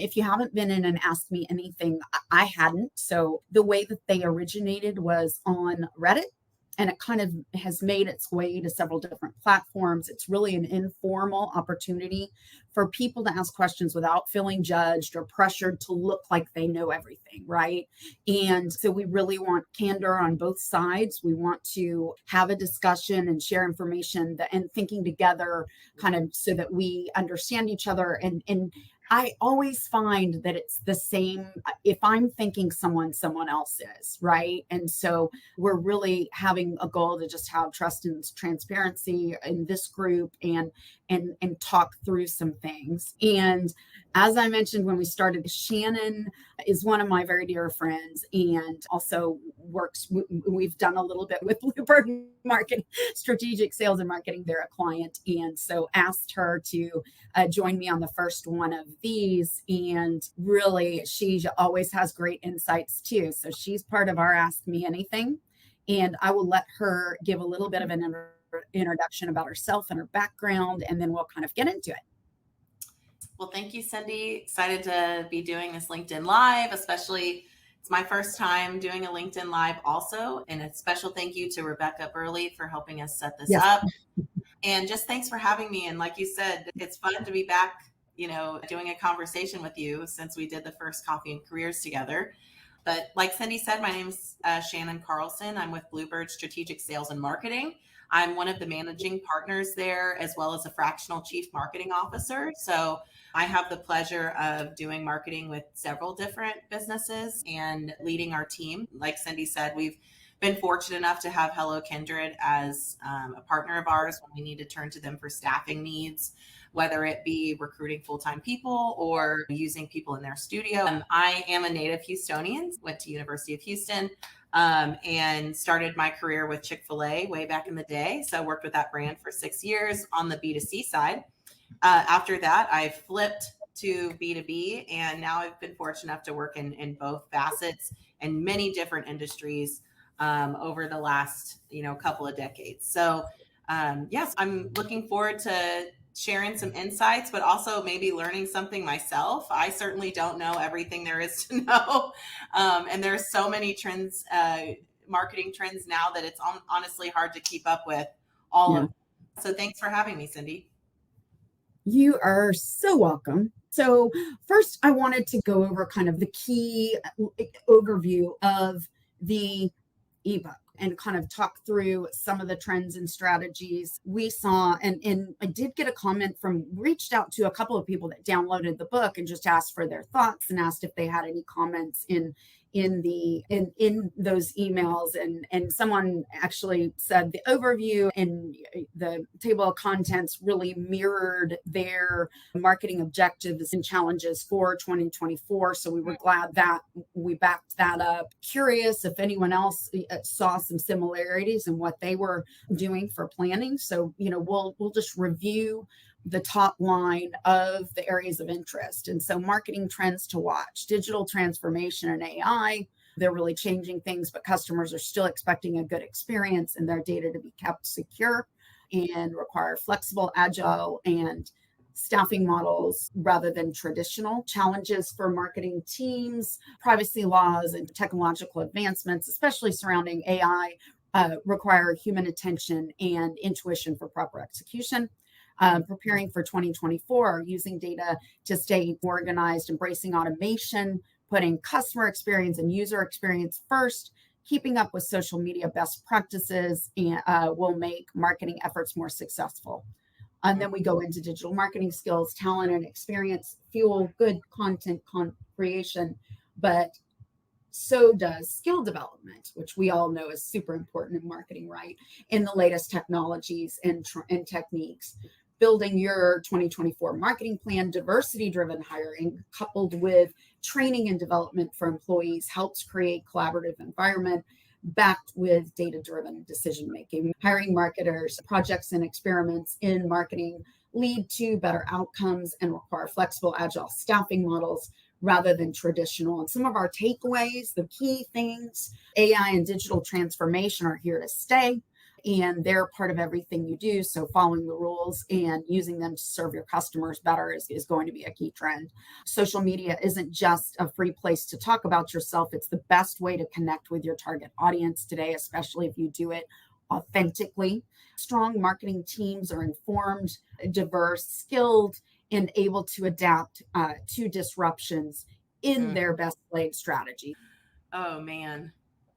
If you haven't been in and asked me anything, I hadn't. So the way that they originated was on Reddit, and it kind of has made its way to several different platforms. It's really an informal opportunity for people to ask questions without feeling judged or pressured to look like they know everything, right? And so we really want candor on both sides. We want to have a discussion and share information and thinking together kind of so that we understand each other. And I always find that it's the same. If I'm thinking someone else is, right? And so we're really having a goal to just have trust and transparency in this group and talk through some things. And as I mentioned when we started, Shannon is one of my very dear friends and also we've done a little bit with Bluebird Marketing, strategic sales and marketing. They're a client. And so asked her to join me on the first one of these. And really, she always has great insights too. So she's part of our Ask Me Anything. And I will let her give a little bit of an introduction about herself and her background, and then we'll kind of get into it. Well, thank you, Cindy. Excited to be doing this LinkedIn Live, especially it's my first time doing a LinkedIn Live also. And a special thank you to Rebecca Burley for helping us set this up. And just thanks for having me. And like you said, it's fun to be back, doing a conversation with you since we did the first Coffee and Careers together. But like Cindy said, my name's Shannon Carlson. I'm with Bluebird Strategic Sales and Marketing. I'm one of the managing partners there, as well as a fractional chief marketing officer. So I have the pleasure of doing marketing with several different businesses and leading our team. Like Cindy said, we've been fortunate enough to have Hello Kindred as a partner of ours when we need to turn to them for staffing needs, whether it be recruiting full-time people or using people in their studio. I am a native Houstonian, went to University of Houston, and started my career with Chick-fil-A way back in the day. So I worked with that brand for 6 years on the B2C side. After that, I flipped to B2B, and now I've been fortunate enough to work in both facets and many different industries over the last, couple of decades. So yes, I'm looking forward to sharing some insights, but also maybe learning something myself. I certainly don't know everything there is to know. And there's so many trends, marketing trends now that it's honestly hard to keep up with all of them. So thanks for having me, Cindy. You are so welcome. So first, I wanted to go over kind of the key overview of the eBook and kind of talk through some of the trends and strategies we saw. And I did get a comment reached out to a couple of people that downloaded the book and just asked for their thoughts and asked if they had any comments in those emails, and someone actually said the overview and the table of contents really mirrored their marketing objectives and challenges for 2024. So we were glad that we backed that up. Curious if anyone else saw some similarities in what they were doing for planning. So we'll just review the top line of the areas of interest. And so marketing trends to watch, digital transformation and AI, they're really changing things, but customers are still expecting a good experience and their data to be kept secure and require flexible, agile, and staffing models rather than traditional. Challenges for marketing teams, privacy laws and technological advancements, especially surrounding AI, require human attention and intuition for proper execution. Preparing for 2024, using data to stay organized, embracing automation, putting customer experience and user experience first, keeping up with social media best practices and will make marketing efforts more successful. And then we go into digital marketing skills, talent, and experience fuel good content creation, but so does skill development, which we all know is super important in marketing, right? In the latest technologies and techniques. Building your 2024 marketing plan, diversity-driven hiring coupled with training and development for employees helps create collaborative environment backed with data-driven decision-making. Hiring marketers, projects and experiments in marketing lead to better outcomes and require flexible, agile staffing models rather than traditional. And some of our takeaways, the key things, AI and digital transformation are here to stay. and they're part of everything you do. So following the rules and using them to serve your customers better is going to be a key trend. Social media isn't just a free place to talk about yourself. It's the best way to connect with your target audience today, especially if you do it authentically. Strong marketing teams are informed, diverse, skilled, and able to adapt to disruptions in Mm. their best laid strategy. Oh man.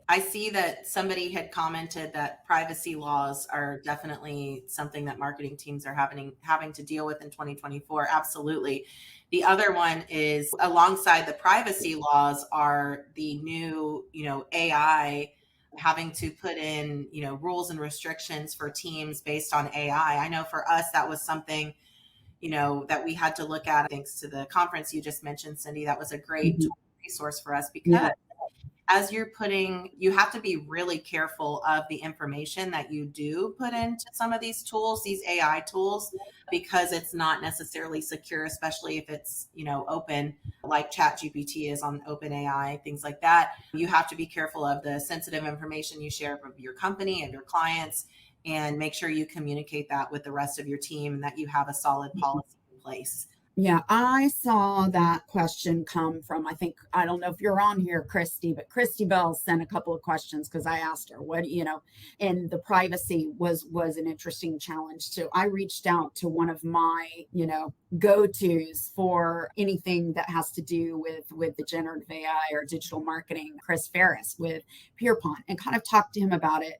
I see that somebody had commented that privacy laws are definitely something that marketing teams are having to deal with in 2024. Absolutely. The other one is alongside the privacy laws are the new, AI having to put in, rules and restrictions for teams based on AI. I know for us that was something, that we had to look at thanks to the conference you just mentioned, Cindy. That was a great Mhm. resource for us Yeah. because as you have to be really careful of the information that you do put into some of these tools, these AI tools, because it's not necessarily secure, especially if it's, open, like Chat GPT is on OpenAI, things like that. You have to be careful of the sensitive information you share with your company and your clients, and make sure you communicate that with the rest of your team and that you have a solid policy in place. Yeah, I saw that question come from, I don't know if you're on here, Christy, but Christy Bell sent a couple of questions because I asked her, and the privacy was an interesting challenge. So I reached out to one of my, go-tos for anything that has to do with the generative AI or digital marketing, Chris Ferris with Pierpont, and kind of talked to him about it.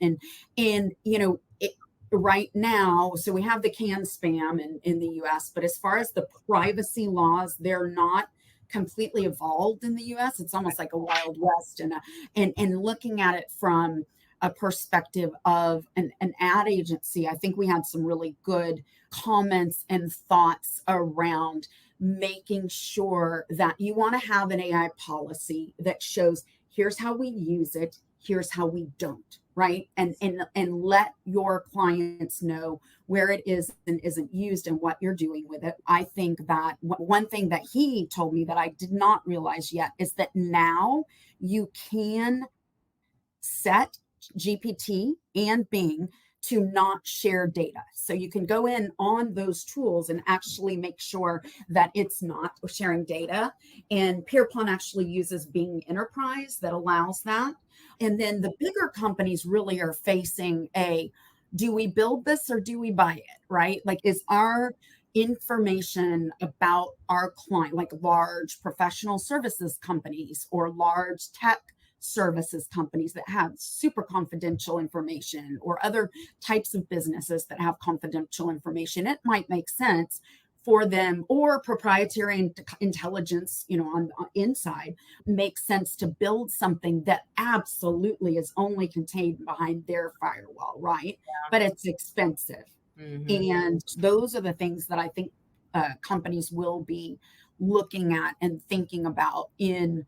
Right now, so we have the can spam in the US, but as far as the privacy laws, they're not completely evolved in the US. It's almost like a wild west, and looking at it from a perspective of an ad agency, I think we had some really good comments and thoughts around making sure that you want to have an AI policy that shows here's how we use it, here's how we don't, right? And let your clients know where it is and isn't used and what you're doing with it. I think that one thing that he told me that I did not realize yet is that now you can set GPT and Bing to not share data. So you can go in on those tools and actually make sure that it's not sharing data. And Pierpont actually uses Bing Enterprise that allows that. And then the bigger companies really are facing do we build this or do we buy it, right? Like, is our information about our client, like large professional services companies or large tech services companies that have super confidential information, or other types of businesses that have confidential information, it might make sense for them, or proprietary intelligence, on inside, makes sense to build something that absolutely is only contained behind their firewall, right? But it's expensive. Mhm. And those are the things that I think companies will be looking at and thinking about in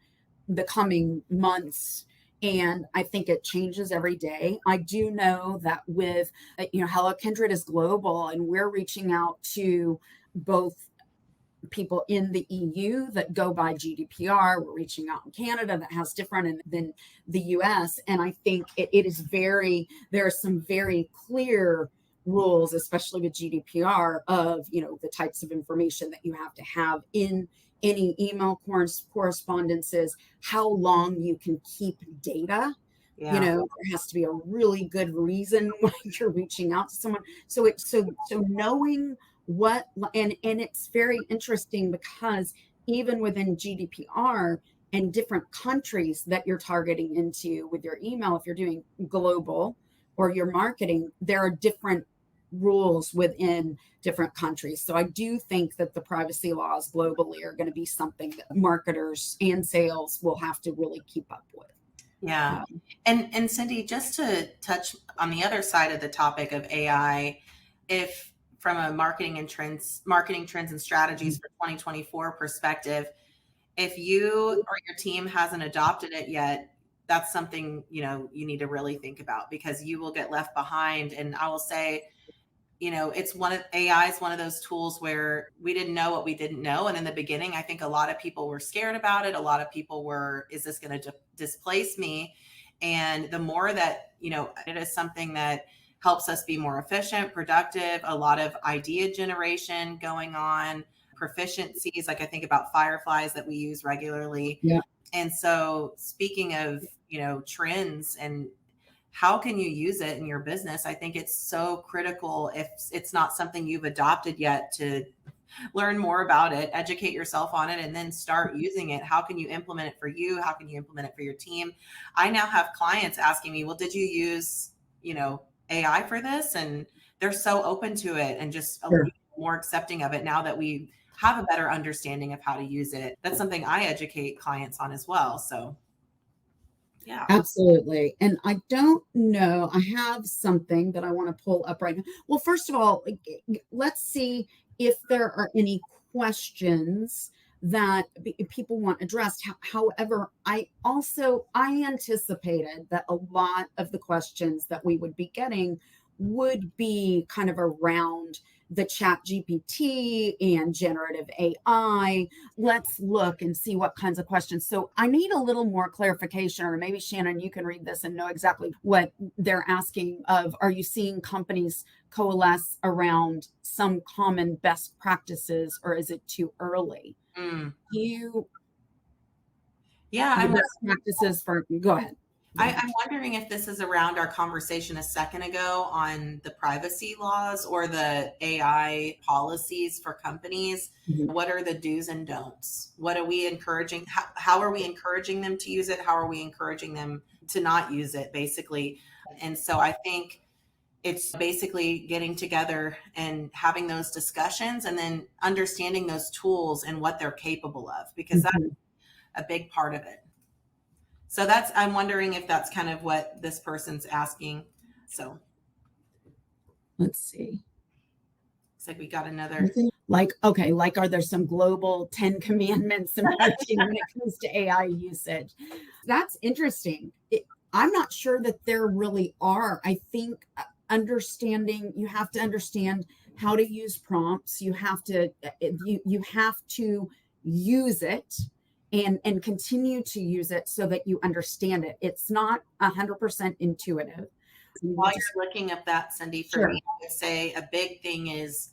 the coming months. And I think it changes every day. I do know that with, Hello Kindred is global, and we're reaching out to both people in the EU that go by GDPR. We're reaching out in Canada that has different than the US. And I think there are some very clear rules, especially with GDPR, of, the types of information that you have in any email correspondences, how long you can keep data. Yeah. There has to be a really good reason why you're reaching out to someone. So knowing what, and it's very interesting because even within GDPR and different countries that you're targeting into with your email, if you're doing global or your marketing, there are different rules within different countries. So I do think that the privacy laws globally are going to be something that marketers and sales will have to really keep up with. Yeah. And Cindy, just to touch on the other side of the topic of AI, if from a marketing trends and strategies for 2024 perspective, if you or your team hasn't adopted it yet, that's something, you need to really think about, because you will get left behind. And I will say, it's AI is one of those tools where we didn't know what we didn't know. And in the beginning, I think a lot of people were scared about it. A lot of people were, is this going to displace me? And the more that, it is something that helps us be more efficient, productive, a lot of idea generation going on, proficiencies. Like I think about Fireflies that we use regularly. Yeah. And so speaking of, trends and how can you use it in your business? I think it's so critical if it's not something you've adopted yet to learn more about it, educate yourself on it, and then start using it. How can you implement it for you? How can you implement it for your team? I now have clients asking me, well, did you use, AI for this? And they're so open to it and just Sure. more accepting of it now that we have a better understanding of how to use it. That's something I educate clients on as well. So yeah. Absolutely. And I don't know, I have something that I want to pull up right now. Well, first of all, let's see if there are any questions that people want addressed. However, I anticipated that a lot of the questions that we would be getting would be kind of around the chat GPT and generative AI. Let's look and see what kinds of questions. So I need a little more clarification, or maybe Shannon, you can read this and know exactly what they're asking of, are you seeing companies coalesce around some common best practices, or is it too early? Mm. You, Yeah, the best practices for, go ahead. I'm wondering if this is around our conversation a second ago on the privacy laws or the AI policies for companies. Mhm. What are the do's and don'ts? What are we encouraging? How are we encouraging them to use it? How are we encouraging them to not use it, basically? And so I think it's basically getting together and having those discussions and then understanding those tools and what they're capable of, because that's Mhm. a big part of it. So I'm wondering if that's kind of what this person's asking. So Let's see. it's like we got another. Like, okay, like, are there some global 10 commandments emerging when it comes to AI usage? That's interesting. I'm not sure that there really are. I think you have to understand how to use prompts. You have to use it and continue to use it so that you understand it. It's not 100% intuitive. While you're looking up that, Cindy, for Sure. me, I would say a big thing is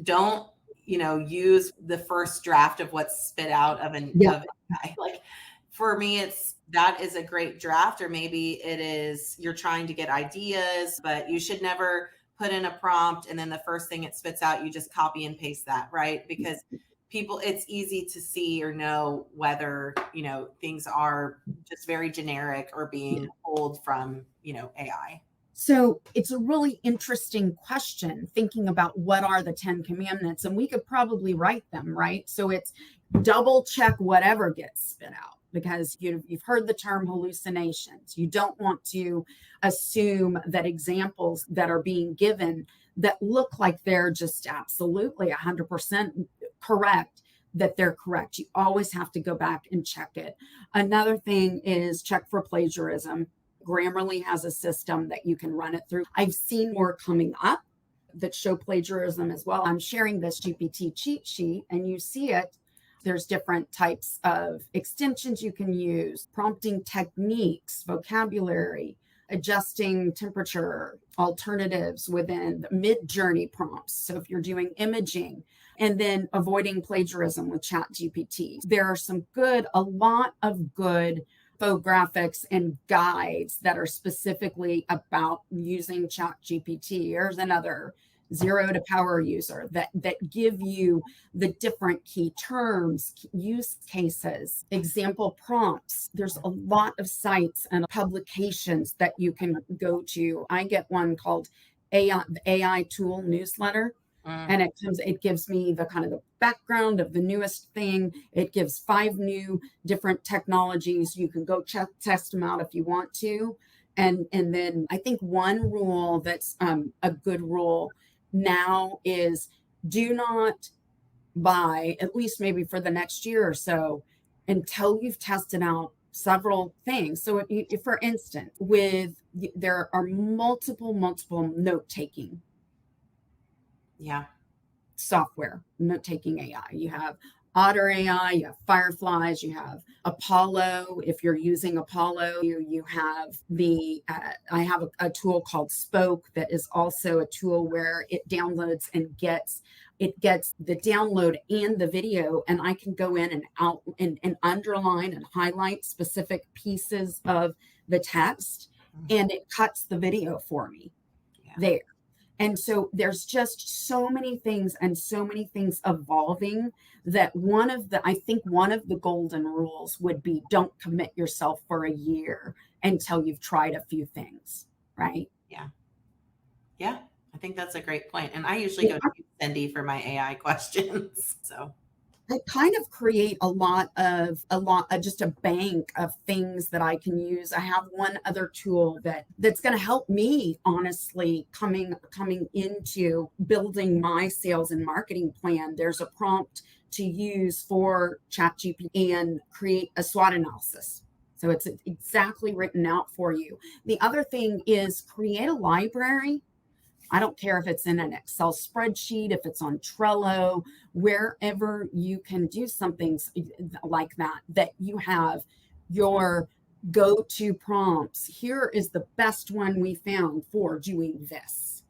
don't use the first draft of what's spit out of Yeah. of AI. Like for me, that is a great draft, or maybe it is you're trying to get ideas, but you should never put in a prompt and then the first thing it spits out, you just copy and paste that, right? Because it's easy to see or know whether things are just very generic or being pulled from AI. So it's a really interesting question, thinking about what are the 10 commandments, and we could probably write them, right? So it's double check whatever gets spit out, because you've heard the term hallucinations. You don't want to assume that examples that are being given that look like they're just absolutely 100% correct, that they're correct. You always have to go back and check it. Another thing is check for plagiarism. Grammarly has a system that you can run it through. I've seen more coming up that show plagiarism as well. I'm sharing this GPT cheat sheet and you see it. There's different types of extensions you can use, prompting techniques, vocabulary, adjusting temperature, alternatives within the mid-journey prompts. So if you're doing imaging, and then avoiding plagiarism with Chat GPT. There are a lot of good infographics and guides that are specifically about using Chat GPT. Here's another 0 to power user that give you the different key terms, use cases, example prompts. There's a lot of sites and publications that you can go to. I get one called AI Tool Newsletter. And it gives me the kind of the background of the newest thing. It gives 5 new different technologies. You can go test them out if you want to. And then I think one rule that's a good rule now is do not buy, at least maybe for the next year or so, until you've tested out several things. So if for instance, there are multiple note-taking Yeah. software, note-taking AI. You have Otter AI, you have Fireflies, you have Apollo. If you're using Apollo, you have I have a tool called Spoke that is also a tool where it downloads and gets the download and the video, and I can go in and out and underline and highlight specific pieces of the text, and it cuts the video for me there. And so there's just so many things and so many things evolving that I think one of the golden rules would be don't commit yourself for a year until you've tried a few things, right? Yeah. Yeah. I think that's a great point. And I usually go to Cindy for my AI questions. So I kind of create just a bank of things that I can use. I have one other tool that's going to help me, honestly, coming into building my sales and marketing plan. There's a prompt to use for ChatGPT and create a SWOT analysis. So it's exactly written out for you. The other thing is create a library. I don't care if it's in an Excel spreadsheet, if it's on Trello, wherever you can do something like that you have your go-to prompts. Here is the best one we found for doing this.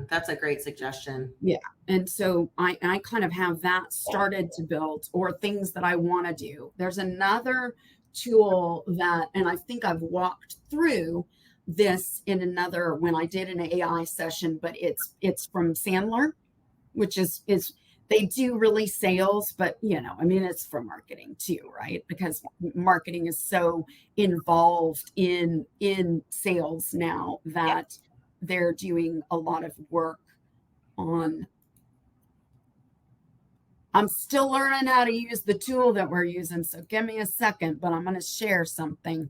that's a great suggestion. Yeah. And so I kind of have that started to build, or things that I want to do. There's another tool and I think I've walked through this in another when I did an AI session, but it's from Sandler, which is they do really sales, but I mean, it's for marketing too, right? Because marketing is so involved in sales now that they're doing a lot of work on. I'm still learning how to use the tool that we're using, so give me a second, but I'm going to share something.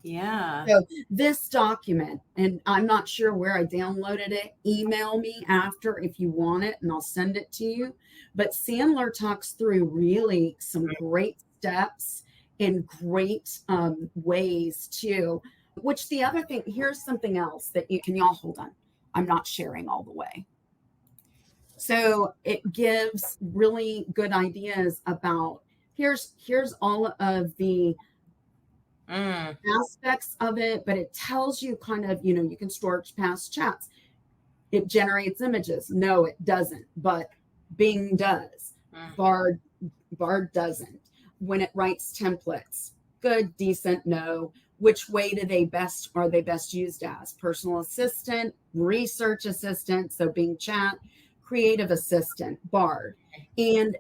Yeah. So this document, and I'm not sure where I downloaded it. Email me after if you want it, and I'll send it to you. But Sandler talks through really some great steps and great ways too. Which the other thing, here's something else that y'all hold on. I'm not sharing all the way. So it gives really good ideas about here's all of the aspects of it, but it tells you kind of, you can store past chats. It generates images. No, it doesn't, but Bing does. Bard doesn't. When it writes templates, good, decent, no. Which way are they best used as? Personal assistant, research assistant, so Bing Chat, creative assistant, Bard. And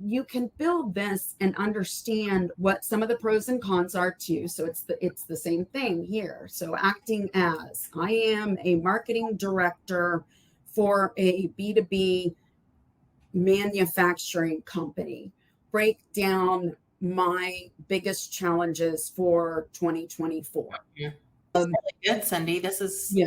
you can build this and understand what some of the pros and cons are too. So it's the same thing here. So acting as, I am a marketing director for a B2B manufacturing company. Break down my biggest challenges for 2024. Really good, Cindy. This is,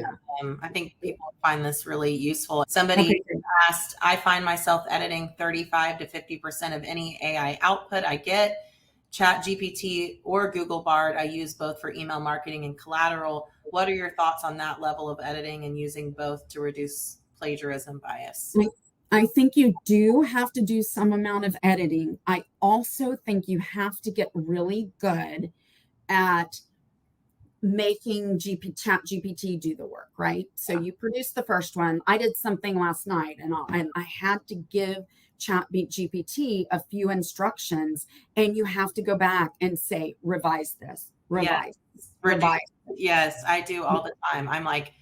I think people find this really useful. Somebody asked, I find myself editing 35 to 50% of any AI output I get. ChatGPT or Google Bard, I use both for email marketing and collateral. What are your thoughts on that level of editing and using both to reduce plagiarism bias? I think you do have to do some amount of editing. I also think you have to get really good at making ChatGPT do the work, right? So you produce the first one. I did something last night, and I had to give ChatGPT a few instructions, and you have to go back and say, revise this, revise. Yes, I do all the time. I'm like,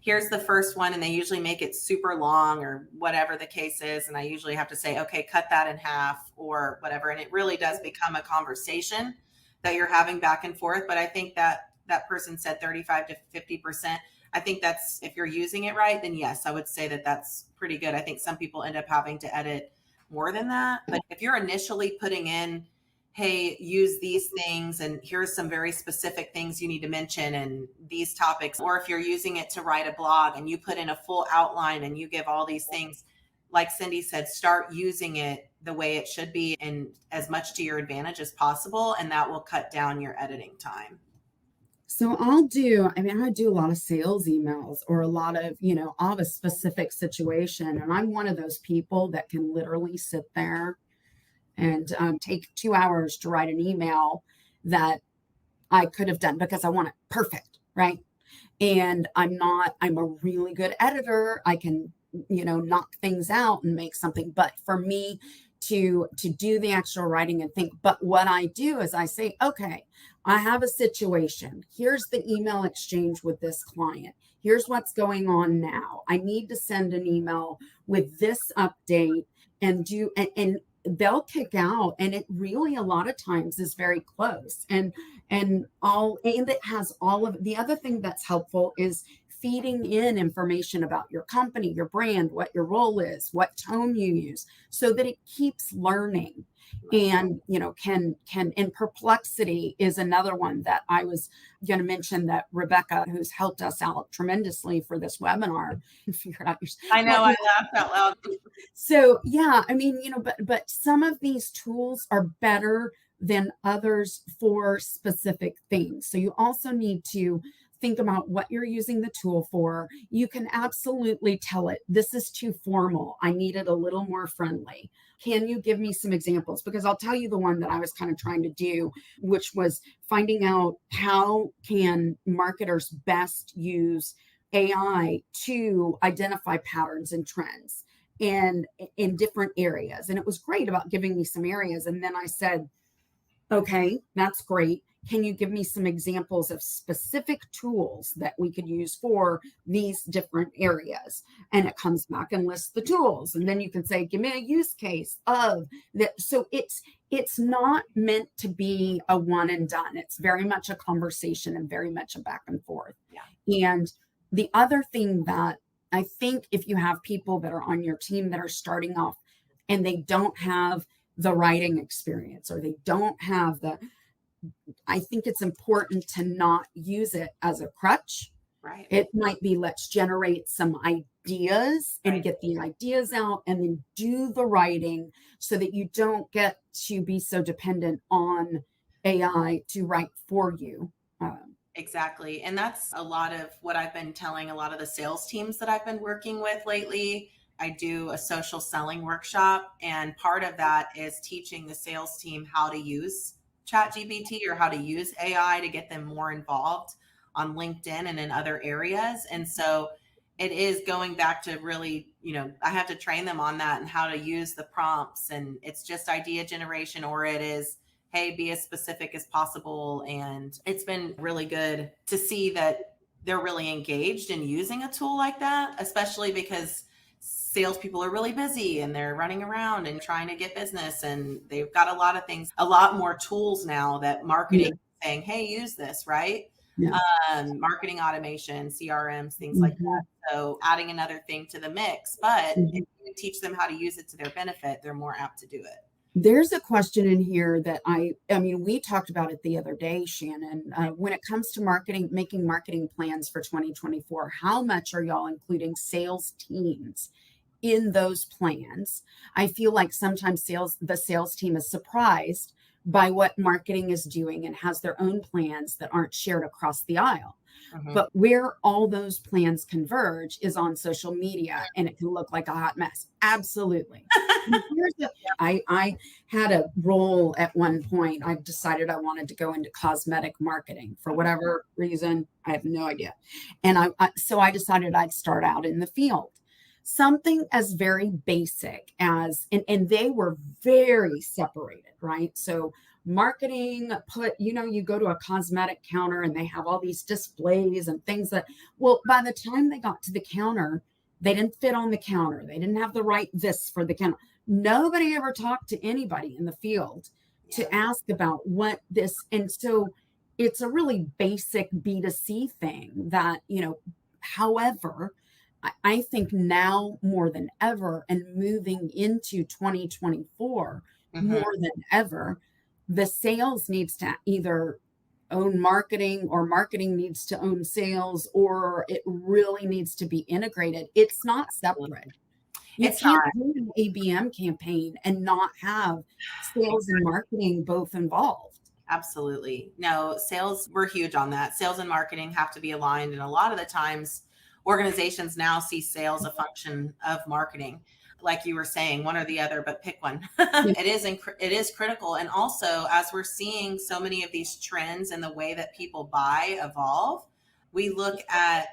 here's the first one, and they usually make it super long or whatever the case is, and I usually have to say, okay, cut that in half or whatever, and it really does become a conversation that you're having back and forth. But I think that person said 35 to 50%. I think that's, if you're using it right, then yes, I would say that that's pretty good. I think some people end up having to edit more than that. But if you're initially putting in, hey, use these things, and here's some very specific things you need to mention and these topics, or if you're using it to write a blog and you put in a full outline and you give all these things, like Cindy said, start using it the way it should be and as much to your advantage as possible. And that will cut down your editing time. So I do a lot of sales emails or a lot of, of a specific situation. And I'm one of those people that can literally sit there and take 2 hours to write an email that I could have done because I want it perfect, right? And I'm a really good editor. I can, knock things out and make something. But for me to do the actual writing and think, but what I do is I say, okay, I have a situation. Here's the email exchange with this client. Here's what's going on now. I need to send an email with this update and and they'll kick out, and it really a lot of times is very close, and it has all of the other thing that's helpful is feeding in information about your company, your brand, what your role is, what tone you use, so that it keeps learning. Right. And can and perplexity is another one that I was going to mention, that Rebecca, who's helped us out tremendously for this webinar, figure out your I know, well, I laughed out loud. so yeah, I mean, but some of these tools are better than others for specific things. So you also need to think about what you're using the tool for. You can absolutely tell it, this is too formal. I need it a little more friendly. Can you give me some examples? Because I'll tell you the one that I was kind of trying to do, which was finding out how can marketers best use AI to identify patterns and trends and in different areas. And it was great about giving me some areas. And then I said, okay, that's great. Can you give me some examples of specific tools that we could use for these different areas? And it comes back and lists the tools. And then you can say, give me a use case of that. So it's not meant to be a one and done. It's very much a conversation and very much a back and forth. Yeah. And the other thing that I think, if you have people that are on your team that are starting off and they don't have the writing experience, or they don't have I think it's important to not use it as a crutch. Right. It might be, let's generate some ideas and Right. get the ideas out and then do the writing, so that you don't get to be so dependent on AI to write for you. Exactly. And that's a lot of what I've been telling a lot of the sales teams that I've been working with lately. I do a social selling workshop, and part of that is teaching the sales team how to use ChatGPT or how to use AI to get them more involved on LinkedIn and in other areas. And so it is going back to really, I have to train them on that and how to use the prompts. And it's just idea generation, or it is, hey, be as specific as possible. And it's been really good to see that they're really engaged in using a tool like that, especially because salespeople are really busy and they're running around and trying to get business. And they've got a lot of things, a lot more tools now that marketing Yeah, is saying, hey, use this, right? yeah. Marketing automation, CRMs, things like Mhm, that. So adding another thing to the mix, but mhm. if you teach them how to use it to their benefit, they're more apt to do it. There's a question in here that I mean, we talked about it the other day, Shannon. When it comes to marketing, making marketing plans for 2024, how much are y'all including sales teams in those plans? I feel like sometimes the sales team is surprised by what marketing is doing and has their own plans that aren't shared across the aisle. Mhm. But where all those plans converge is on social media, and it can look like a hot mess. Absolutely. And I had a role at one point. I decided I wanted to go into cosmetic marketing for whatever reason. I have no idea. And so I decided I'd start out in the field. Something as very basic as, and they were very separated, right? So marketing you go to a cosmetic counter and they have all these displays and things that, well, by the time they got to the counter, they didn't fit on the counter. They didn't have the right this for the counter. Nobody ever talked to anybody in the field Yeah. to ask about what this. And so it's a really basic B2C thing that, however, I think now more than ever, and moving into 2024 Mhm. more than ever, the sales needs to either own marketing, or marketing needs to own sales, or it really needs to be integrated. It's not separate. You It's not. can't do an ABM campaign and not have sales and marketing both involved. Absolutely. No, sales, we're huge on that. Sales and marketing have to be aligned. And a lot of the times, organizations now see sales a function of marketing. like you were saying, one or the other, but pick one. Yeah. It is critical. And also, as we're seeing so many of these trends and the way that people buy evolve, we look at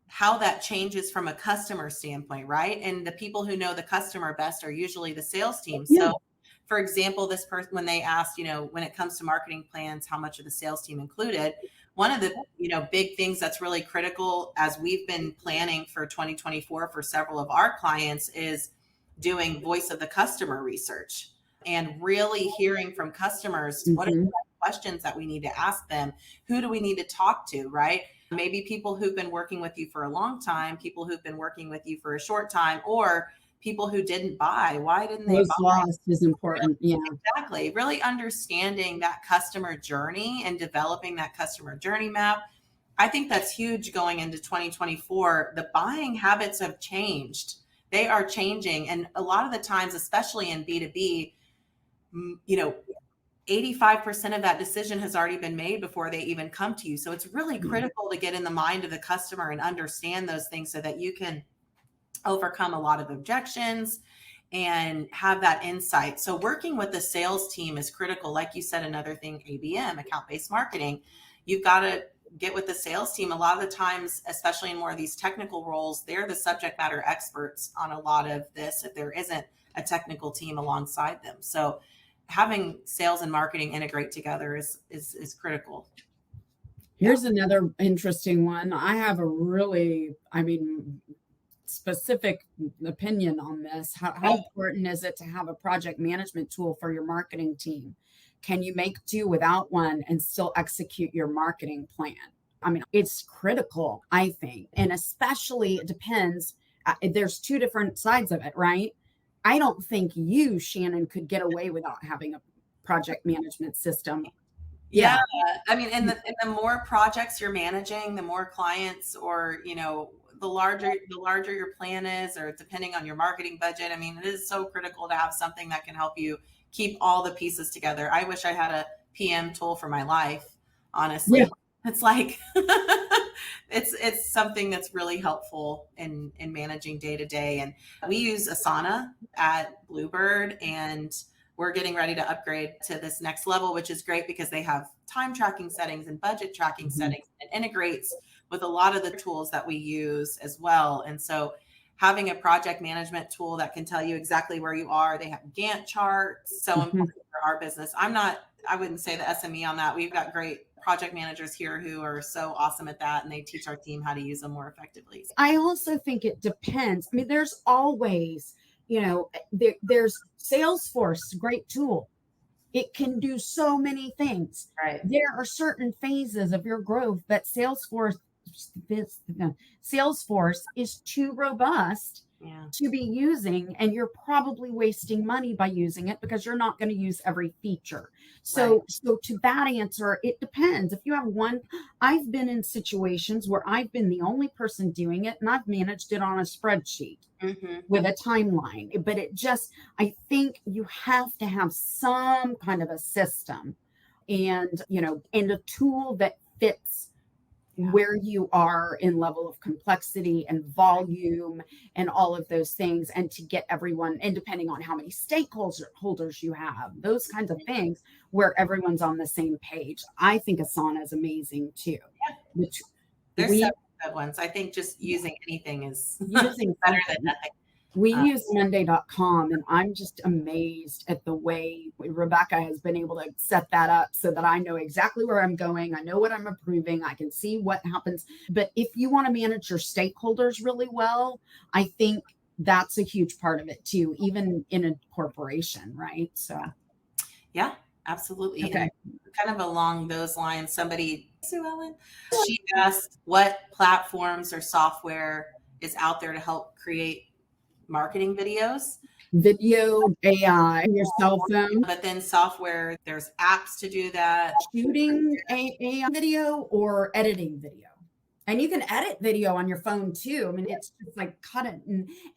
how that changes from a customer standpoint, right? And the people who know the customer best are usually the sales team. Yeah. So, for example, this person, when they asked, when it comes to marketing plans, how much of the sales team included, one of the, big things that's really critical as we've been planning for 2024 for several of our clients is doing voice of the customer research and really hearing from customers what are the questions that we need to ask them, who do we need to talk to, right? Maybe people who've been working with you for a long time, people who've been working with you for a short time, or people who didn't buy. Why didn't they Was buy? lost is important. Yeah. Exactly. Really understanding that customer journey and developing that customer journey map. I think that's huge going into 2024. The buying habits have changed. They are changing. And a lot of the times, especially in B2B, 85% of that decision has already been made before they even come to you. So it's really critical to get in the mind of the customer and understand those things so that you can overcome a lot of objections and have that insight. So working with the sales team is critical. Like you said, another thing, ABM, account-based marketing, you've got to get with the sales team. A lot of the times, especially in more of these technical roles, they're the subject matter experts on a lot of this if there isn't a technical team alongside them. So having sales and marketing integrate together is critical. Here's another interesting one. I have a really, specific opinion on this. How important is it to have a project management tool for your marketing team? Can you make do without one and still execute your marketing plan? It's critical, I think. And especially it depends. There's two different sides of it, right? I don't think you, Shannon, could get away without having a project management system. Yeah. And the more projects you're managing, the more clients, or, the larger your plan is, or depending on your marketing budget. It is so critical to have something that can help you keep all the pieces together. I wish I had a PM tool for my life, honestly. Yeah. It's like, it's something that's really helpful in managing day to day. And we use Asana at Bluebird, and we're getting ready to upgrade to this next level, which is great because they have time tracking settings and budget tracking settings, and integrates with a lot of the tools that we use as well. And so having a project management tool that can tell you exactly where you are, they have Gantt charts, so important for our business. I wouldn't say the SME on that. We've got great project managers here who are so awesome at that, and they teach our team how to use them more effectively. I also think it depends. There's always, there's Salesforce, great tool. It can do so many things. Right. There are certain phases of your growth that Salesforce is too robust to be using, and you're probably wasting money by using it because you're not going to use every feature. So to that answer, it depends. If you have one, I've been in situations where I've been the only person doing it, and I've managed it on a spreadsheet with a timeline. But I think you have to have some kind of a system and a tool that fits where you are in level of complexity and volume and all of those things, and to get everyone, and depending on how many stakeholders you have, those kinds of things, where everyone's on the same page. I think Asana is amazing too. There's several good ones. I think just using anything is using better than nothing. We use Monday.com, and I'm just amazed at the way Rebecca has been able to set that up so that I know exactly where I'm going. I know what I'm approving. I can see what happens. But if you want to manage your stakeholders really well, I think that's a huge part of it too, even in a corporation, right? So, yeah, absolutely. Okay. And kind of along those lines, Sue Ellen, she asked what platforms or software is out there to help create marketing videos. Video, AI, your cell phone. But then software, there's apps to do that. Shooting AI video or editing video. And you can edit video on your phone too. It's just like cut it.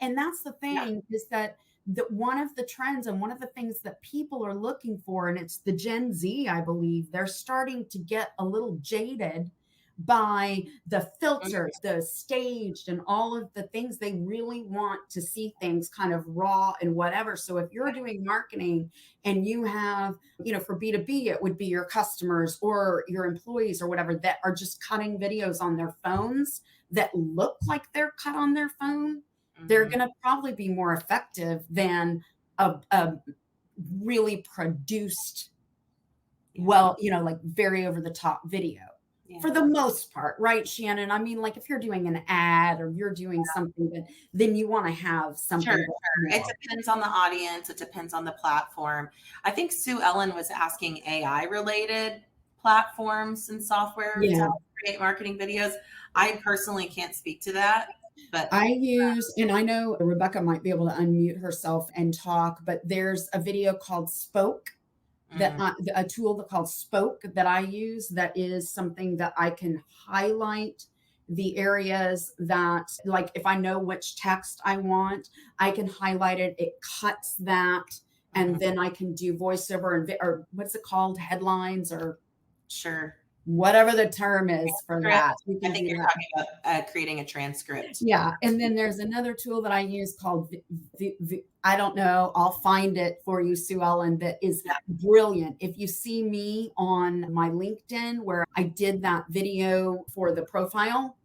And that's the thing, is that one of the trends and one of the things that people are looking for, and it's the Gen Z, I believe, they're starting to get a little jaded by the filters, the staged, and all of the things. They really want to see things kind of raw and whatever. So if you're doing marketing and you have, for B2B, it would be your customers or your employees or whatever that are just cutting videos on their phones that look like they're cut on their phone, they're Mhm. going to probably be more effective than a really produced, Yeah. well, like very over the top video Yeah. for the most part, right, Shannon? I mean, like if you're doing an ad or you're doing something, then you want to have Sure, something sure. It that's more. depends on the audience. It depends on the platform. I think Sue Ellen was asking AI related platforms and software to Yeah. create marketing videos. I personally can't speak to that, but I use, and I know Rebecca might be able to unmute herself and talk, but there's a video called Spoke that mm, a tool called Spoke that I use, that is something that I can highlight the areas that, like, if I know which text I want, I can highlight it. It cuts that, and mhm, then I can do voiceover and or what's it called, headlines or sure. whatever the term is for Transcript. that. You I can think do you're that. talking about creating a transcript. Yeah, and then there's another tool that I use called I don't know, I'll find it for you, Sue Ellen, that is Yeah. brilliant. If you see me on my LinkedIn where I did that video for the profile,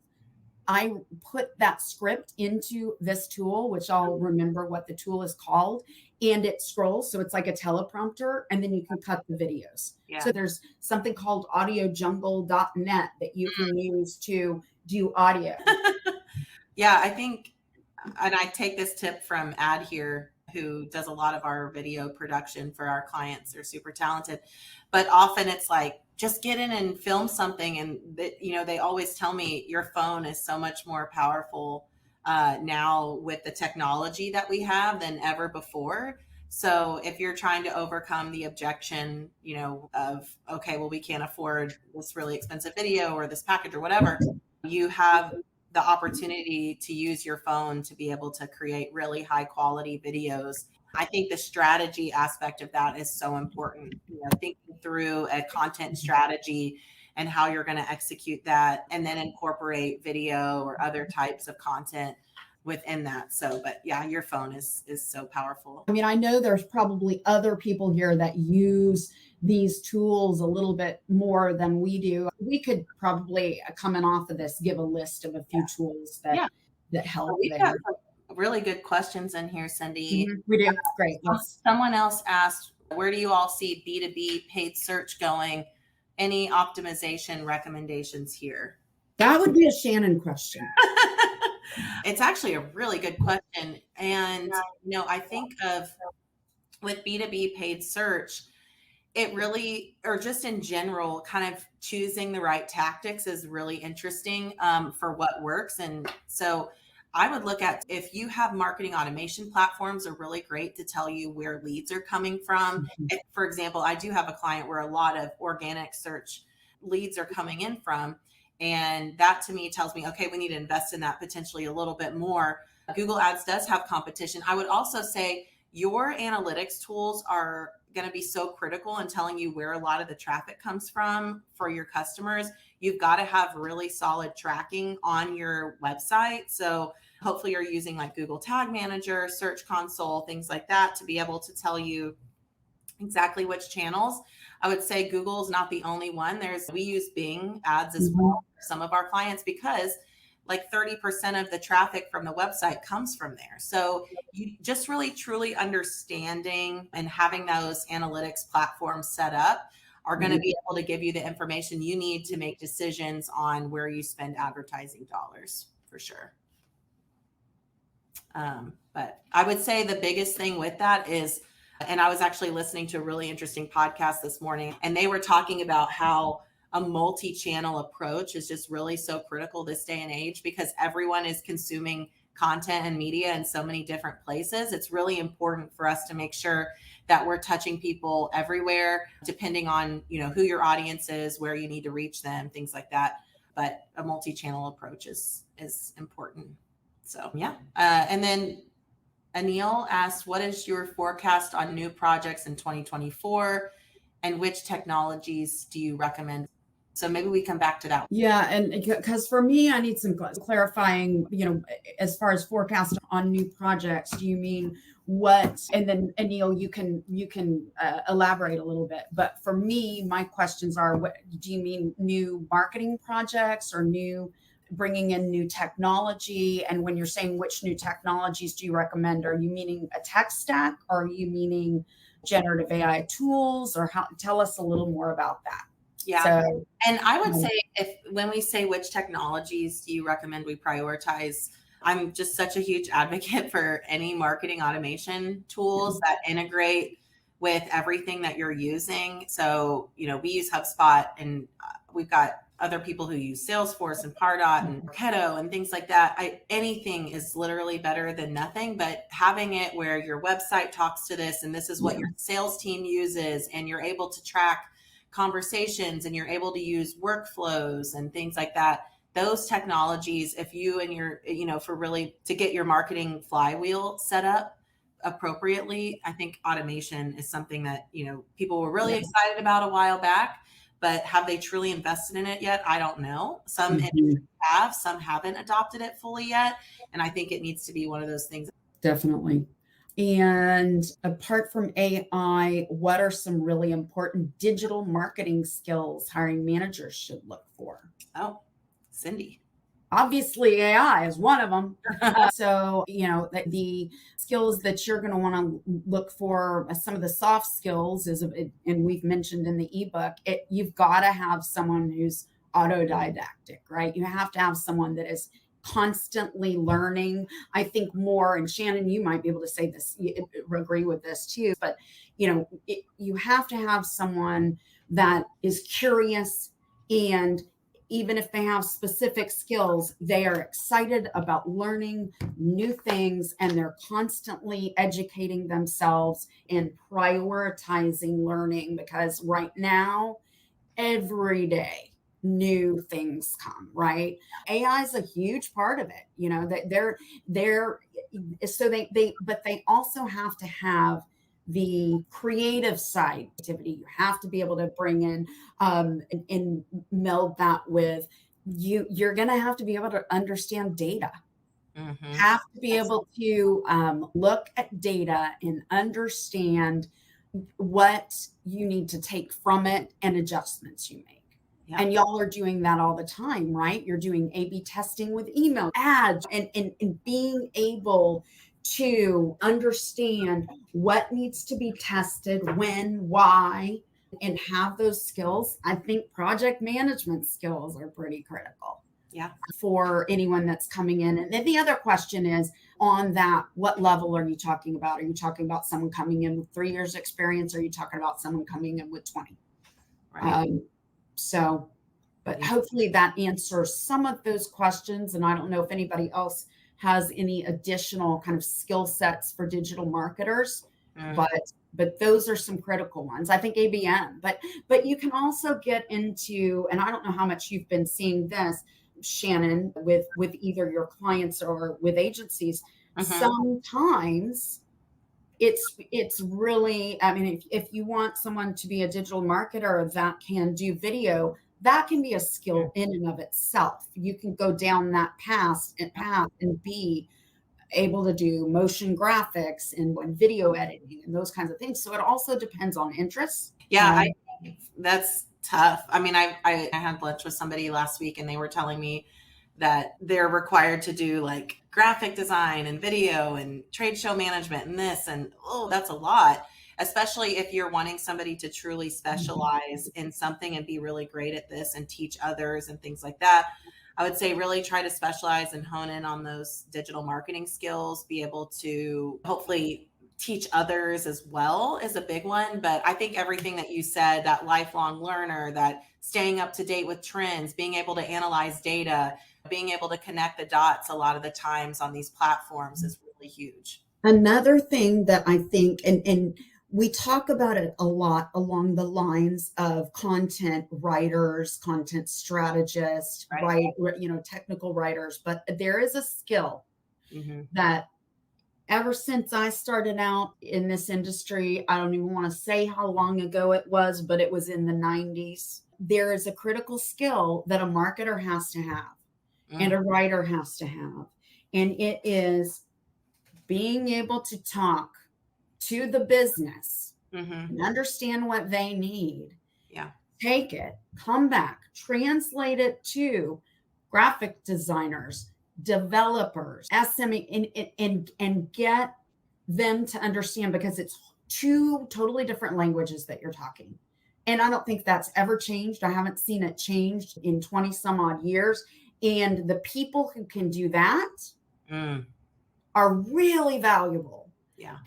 I put that script into this tool, which I'll remember what the tool is called, and it scrolls. So it's like a teleprompter, and then you can cut the videos. Yeah. So there's something called audiojungle.net that you can use to do audio. Yeah, I think, and I take this tip from Ad here, who does a lot of our video production for our clients. They're super talented, but often it's like, just get in and film something. And they always tell me your phone is so much more powerful now with the technology that we have than ever before. So if you're trying to overcome the objection, of, okay, well, we can't afford this really expensive video or this package or whatever, you have the opportunity to use your phone to be able to create really high quality videos. I think the strategy aspect of that is so important. Thinking through a content strategy and how you're going to execute that, and then incorporate video or other types of content within that. So, but yeah, your phone is so powerful. I mean, I know there's probably other people here that use these tools a little bit more than we do. We could probably, coming off of this, give a list of a few tools Yeah, that help we've got there. some really good questions in here, Cindy. We do. Great. Let's. Someone else asked, where do you all see B2B paid search going? Any optimization recommendations here? That would be a Shannon question. It's actually a really good question. And, I think of with B2B paid search, it really, or just in general, kind of choosing the right tactics is really interesting for what works. And so I would look at, if you have marketing automation platforms, are really great to tell you where leads are coming from. If, for example, I do have a client where a lot of organic search leads are coming in from. And that to me tells me, okay, we need to invest in that potentially a little bit more. Google Ads does have competition. I would also say your analytics tools are going to be so critical in telling you where a lot of the traffic comes from for your customers. You've got to have really solid tracking on your website. So hopefully you're using like Google Tag Manager, Search Console, things like that to be able to tell you exactly which channels. I would say Google is not the only one. We use Bing ads as well for some of our clients, because like 30% of the traffic from the website comes from there. So you just really truly understanding and having those analytics platforms set up are going to be able to give you the information you need to make decisions on where you spend advertising dollars, for sure. But I would say the biggest thing with that is, and I was actually listening to a really interesting podcast this morning, and they were talking about how a multi-channel approach is just really so critical this day and age, because everyone is consuming content and media in so many different places. It's really important for us to make sure that we're touching people everywhere, depending on, who your audience is, where you need to reach them, things like that. But a multi-channel approach is important. So yeah. And then Anil asked, what is your forecast on new projects in 2024, and which technologies do you recommend? So maybe we come back to that. Yeah, and because for me, I need some clarifying, as far as forecast on new projects, do you mean what? And then, and Neil, you can elaborate a little bit. But for me, my questions are: what do you mean, new marketing projects or new bringing in new technology? And when you're saying which new technologies do you recommend, are you meaning a tech stack, or are you meaning generative AI tools, or how? Tell us a little more about that. Yeah. So, And I would um, say, if when we say which technologies do you recommend we prioritize, I'm just such a huge advocate for any marketing automation tools that integrate with everything that you're using. So, we use HubSpot, and we've got other people who use Salesforce and Pardot and Marketo and things like that. Anything is literally better than nothing, but having it where your website talks to this, and this is what your sales team uses, and you're able to track conversations, and you're able to use workflows and things like that. Those technologies, if you and your, for really to get your marketing flywheel set up appropriately, I think automation is something that, people were really excited about a while back, but have they truly invested in it yet? I don't know. Some industries have, some haven't adopted it fully yet. And I think it needs to be one of those things. Definitely. And apart from AI, what are some really important digital marketing skills hiring managers should look for? Oh, Cindy. Obviously, AI is one of them. So, the skills that you're going to want to look for, some of the soft skills and we've mentioned in the ebook, you've got to have someone who's autodidactic, right? You have to have someone that is constantly learning. I think more, and Shannon, you might be able to say this, agree with this too, but you have to have someone that is curious, and even if they have specific skills, they are excited about learning new things, and they're constantly educating themselves and prioritizing learning, because right now, every day, new things come, right? AI is a huge part of it, that they're so but they also have to have the creative side activity. You have to be able to bring in and meld that with you're going to have to be able to understand data. Have to be able to look at data and understand what you need to take from it and adjustments you make. Yeah. And y'all are doing that all the time, right? You're doing A/B testing with email ads, and being able to understand what needs to be tested, when, why, and have those skills. I think project management skills are pretty critical. Yeah. For anyone that's coming in. And then the other question is, on that, what level are you talking about? Are you talking about someone coming in with 3 years experience? Or are you talking about someone coming in with 20? Right. But hopefully that answers some of those questions. And I don't know if anybody else has any additional kind of skill sets for digital marketers, but those are some critical ones. I think ABM, but you can also get into, and I don't know how much you've been seeing this, Shannon, with either your clients or with agencies. Sometimes it's really, I mean, if you want someone to be a digital marketer that can do video, that can be a skill in and of itself. You can go down that path and be able to do motion graphics and video editing and those kinds of things. So it also depends on interests. Yeah, I think that's tough. I mean, I had lunch with somebody last week, and they were telling me that they're required to do like graphic design and video and trade show management and this, and that's a lot, especially if you're wanting somebody to truly specialize in something and be really great at this and teach others and things like that. I would say really try to specialize and hone in on those digital marketing skills, be able to hopefully teach others as well is a big one. But I think everything that you said, that lifelong learner, that staying up to date with trends, being able to analyze data, being able to connect the dots a lot of the times on these platforms is really huge. Another thing that I think, and we talk about it a lot along the lines of content writers, content strategists, right? Technical writers, but there is a skill that ever since I started out in this industry, I don't even want to say how long ago it was, but it was in the 90s. There is a critical skill that a marketer has to have and Mm, a writer has to have. And it is being able to talk to the business mm-hmm. and understand what they need, Yeah. take it, come back, translate it to graphic designers, developers, SME, and get them to understand, because it's two totally different languages that you're talking. And I don't think that's ever changed. I haven't seen it changed in 20 some odd years. And the people who can do that Mm, are really valuable. yeah.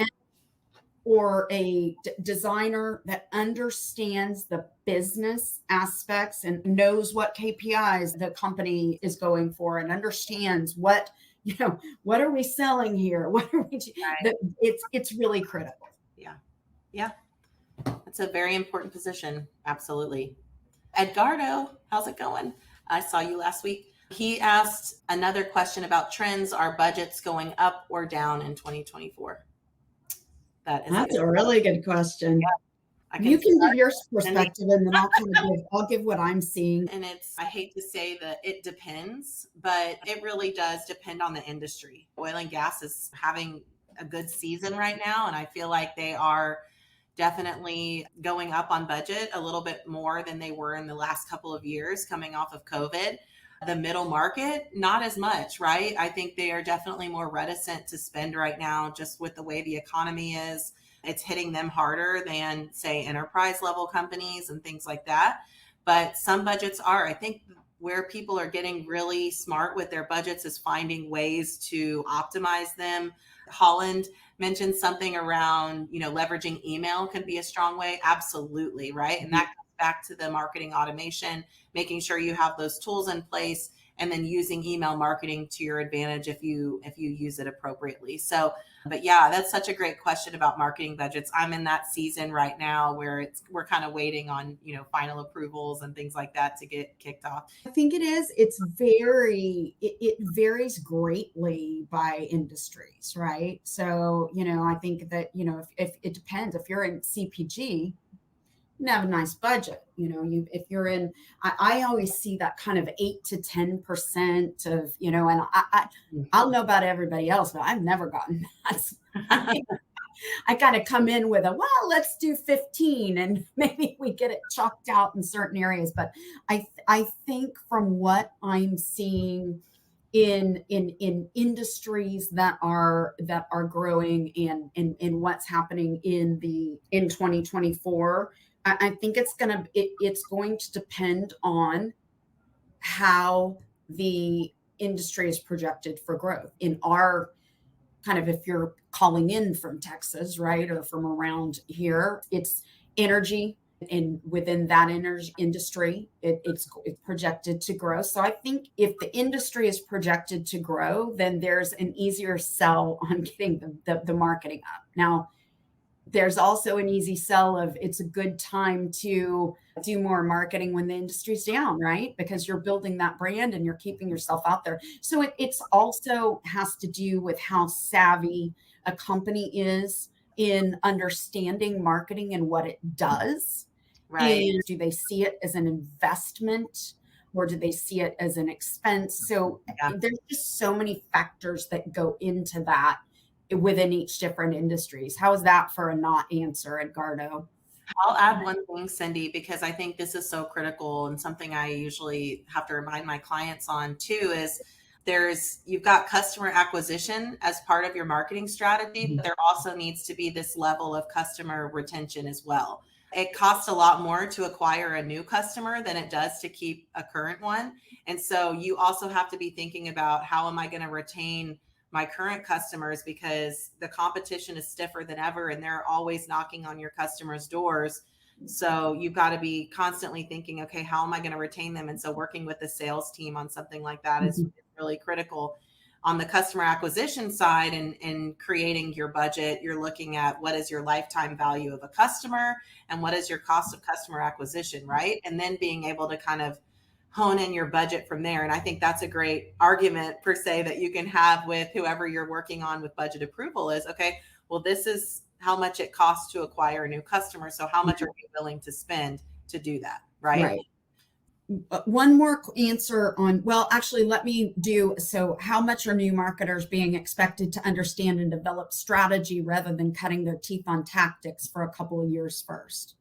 Or a designer that understands the business aspects and knows what KPIs the company is going for and understands what, what are we selling here? What are we, Right. that it's really critical. Yeah. Yeah. That's a very important position. Absolutely. Edgardo, how's it going? I saw you last week. He asked another question about trends. Are budgets going up or down in 2024? That is a That's good a really good question. I can You can give start your sending. perspective and then I'll give what I'm seeing. And I hate to say that it depends, but it really does depend on the industry. Oil and gas is having a good season right now, and I feel like they are definitely going up on budget a little bit more than they were in the last couple of years coming off of COVID. The middle market, not as much, right? I think they are definitely more reticent to spend right now, just with the way the economy is. It's hitting them harder than, say, enterprise level companies and things like that. But some budgets are. I think where people are getting really smart with their budgets is finding ways to optimize them. Holland mentioned something around, leveraging email can be a strong way. Absolutely, right? And that comes back to the marketing automation, making sure you have those tools in place, and then using email marketing to your advantage if you use it appropriately. So, but yeah, that's such a great question about marketing budgets. I'm in that season right now where we're kind of waiting on, final approvals and things like that to get kicked off. I think it is. It varies greatly by industries, right? So, I think that, if it depends, if you're in CPG, you have a nice budget. If you're in, I always see that kind of 8 to 10% of, and I'll know about everybody else, but I've never gotten that. I kind of come in with let's do 15 and maybe we get it chalked out in certain areas. But I think from what I'm seeing in industries that are growing and what's happening in 2024, I think it's going to depend on how the industry is projected for growth. In our kind of, if you're calling in from Texas, right, or from around here, it's energy. And within that energy industry, it's projected to grow. So I think if the industry is projected to grow, then there's an easier sell on getting the marketing up. Now, there's also an easy sell of it's a good time to do more marketing when the industry's down, right? Because you're building that brand and you're keeping yourself out there. So it's also has to do with how savvy a company is in understanding marketing and what it does. Right. And do they see it as an investment or do they see it as an expense? So Yeah. there's just so many factors that go into that within each different industries. How is that for a not answer, Edgardo? I'll add one thing, Cindy, because I think this is so critical and something I usually have to remind my clients on too is you've got customer acquisition as part of your marketing strategy, but there also needs to be this level of customer retention as well. It costs a lot more to acquire a new customer than it does to keep a current one. And so you also have to be thinking about how am I going to retain my current customers, because the competition is stiffer than ever and they're always knocking on your customers' doors. So you've got to be constantly thinking, okay, how am I going to retain them? And so working with the sales team on something like that is really critical. On the customer acquisition side and creating your budget, you're looking at what is your lifetime value of a customer and what is your cost of customer acquisition, right? And then being able to kind of hone in your budget from there. And I think that's a great argument per se that you can have with whoever you're working on with budget approval is, okay, well, this is how much it costs to acquire a new customer. So how much are you willing to spend to do that? Right. Right. One more answer on, well, actually, let me do, so how much are new marketers being expected to understand and develop strategy rather than cutting their teeth on tactics for a couple of years first?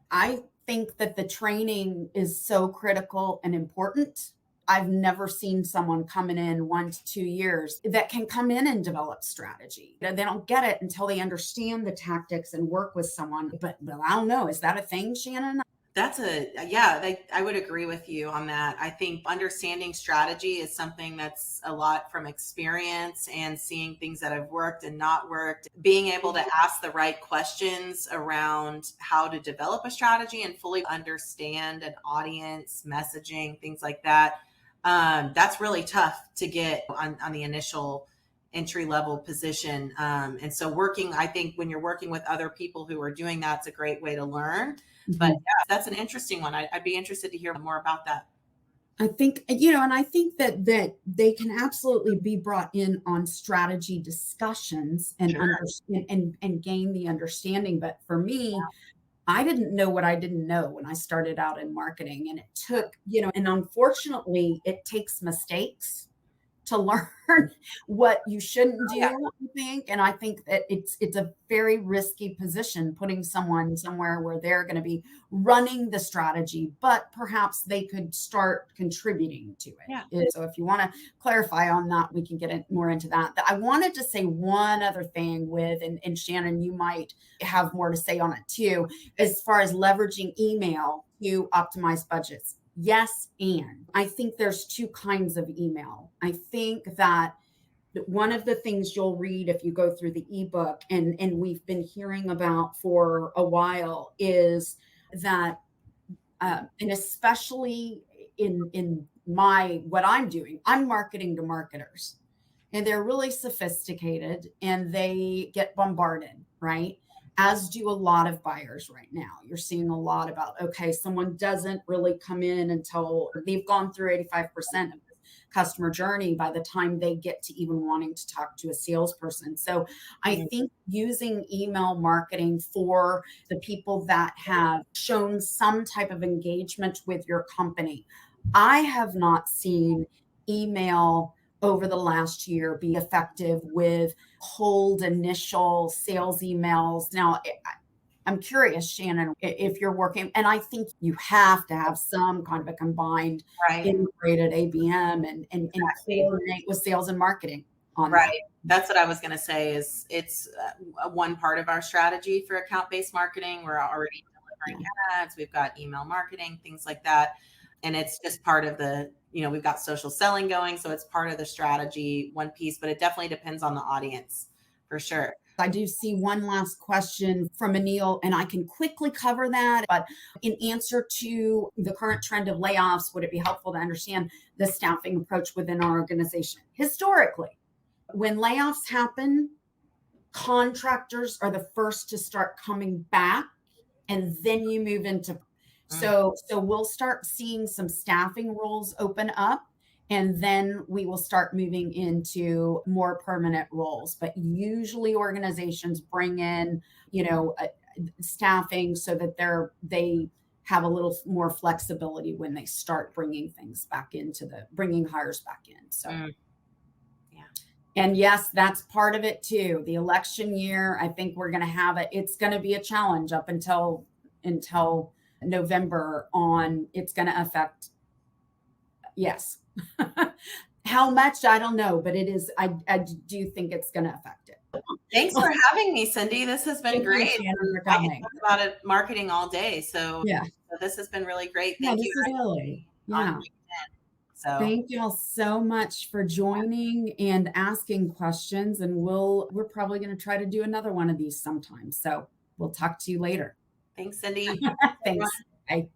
I think that the training is so critical and important. I've never seen someone coming in 1 to 2 years that can come in and develop strategy. They don't get it until they understand the tactics and work with someone. But I don't know. Is that a thing, Shannon? Yeah, I would agree with you on that. I think understanding strategy is something that's a lot from experience and seeing things that have worked and not worked, being able to ask the right questions around how to develop a strategy and fully understand an audience, messaging, things like that. That's really tough to get on the initial entry level position. And so I think when you're working with other people who are doing that, it's a great way to learn. But Mhm. yeah, that's an interesting one. I'd be interested to hear more about that. I think, and I think that they can absolutely be brought in on strategy discussions and Sure. understand and gain the understanding. But for me, I didn't know what I didn't know when I started out in marketing. And it took, and unfortunately, it takes mistakes to learn what you shouldn't Oh, do, yeah. I think. And I think that it's a very risky position putting someone somewhere where they're going to be running the strategy, but perhaps they could start contributing to Yeah. it. So if you want to clarify on that, we can get more into that. I wanted to say one other thing and Shannon, you might have more to say on it too, as far as leveraging email to optimize budgets. Yes, and I think there's two kinds of email. I think that one of the things you'll read if you go through the ebook, and we've been hearing about for a while, is that, and especially in my what I'm doing, I'm marketing to marketers, and they're really sophisticated and they get bombarded, right? As do a lot of buyers right now. You're seeing a lot about, okay, someone doesn't really come in until they've gone through 85% of the customer journey by the time they get to even wanting to talk to a salesperson. So I Mm. think using email marketing for the people that have shown some type of engagement with your company. I have not seen email over the last year be effective with cold initial sales emails. Now, I'm curious, Shannon, if you're working, and I think you have to have some kind of a combined Right. integrated ABM and Exactly. coordinate with sales and marketing on that. Right. That's what I was going to say is it's one part of our strategy for account-based marketing. We're already Yeah. delivering ads. We've got email marketing, things like that. And it's just part of we've got social selling going. So it's part of the strategy, one piece, but it definitely depends on the audience for sure. I do see one last question from Anil, and I can quickly cover that. But in answer to the current trend of layoffs, would it be helpful to understand the staffing approach within our organization? Historically, when layoffs happen, contractors are the first to start coming back, and then you move into. Mm. So we'll start seeing some staffing roles open up, and then we will start moving into more permanent roles. But usually organizations bring in, staffing so that they have a little more flexibility when they start bringing hires back in. So. Mm. Yeah. And yes, that's part of it too. The election year, I think we're going to have it. It's going to be a challenge up until November on. It's going to affect. Yes. How much, I don't know, but it is. I do think it's going to affect it. Thanks for having me, Cindy. This has been Thank you, great. Shannon, for I can coming. talk about it, marketing all day. Yeah. So this has been really great. Yeah. Thank This you is really. on Yeah. LinkedIn. So Thank you all so much for joining and asking questions. And we're probably going to try to do another one of these sometime. So we'll talk to you later. thanks, Cindy. Thanks. Bye.